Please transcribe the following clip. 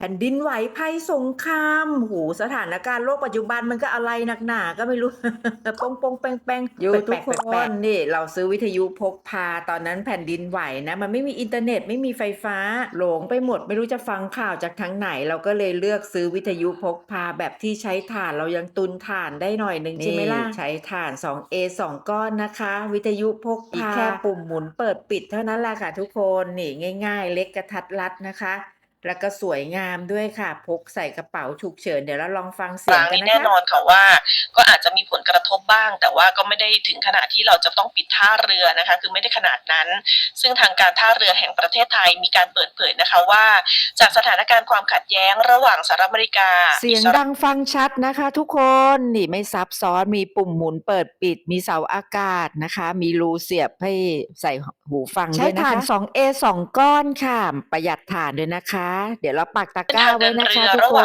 แผ่นดินไหวภัยสงครามโอ้โฮสถานการณ์โลกปัจจุบันมันก็อะไรนักหนาก็ไม่รู้ ปงๆแปงๆอยู่ทุกคนนี่เราซื้อวิทยุพกพาตอนนั้นแผ่นดินไหวนะมันไม่มีอินเทอร์เน็ตไม่มีไฟฟ้าหลงไปหมดไม่รู้จะฟังข่าวจากทางไหนเราก็เลยเลือกซื้อวิทยุพกพาแบบที่ใช้ถ่านเรายังตุนถ่านได้หน่อยหนึ่งใช่ไหมล่ะใช้ถ่าน 2A 2 ก้อนนะคะวิทยุพกพาแค่ปุ่มหมุนเปิดปิดเท่านั้นแหละค่ะทุกคนนี่ง่ายๆเล็กกระทัดรัดนะคะแล้วก็สวยงามด้วยค่ะพกใส่กระเป๋าฉุกเฉินเดี๋ยวเราลองฟังเสียงกันนะคะแน่นอนค่ะว่าก็อาจจะมีผลกระทบบ้างแต่ว่าก็ไม่ได้ถึงขนาดที่เราจะต้องปิดท่าเรือนะคะคือไม่ได้ขนาดนั้นซึ่งทางการท่าเรือแห่งประเทศไทยมีการเปิดเผยนะคะว่าจากสถานการณ์ความขัดแย้งระหว่างสหรัฐอเมริกาเสียงดังฟังชัดนะคะทุกคนนี่ไม่ซับซ้อนมีปุ่มหมุนเปิดปิดมีเสาอากาศนะคะมีรูเสียบให้ใส่หูฟังด้วยนะคะใช้ถ่าน 2A 2 ก้อนค่ะประหยัดถ่านด้วยนะคะเดี๋ยวเราปักตะกร้าไว้นะคะทุกคน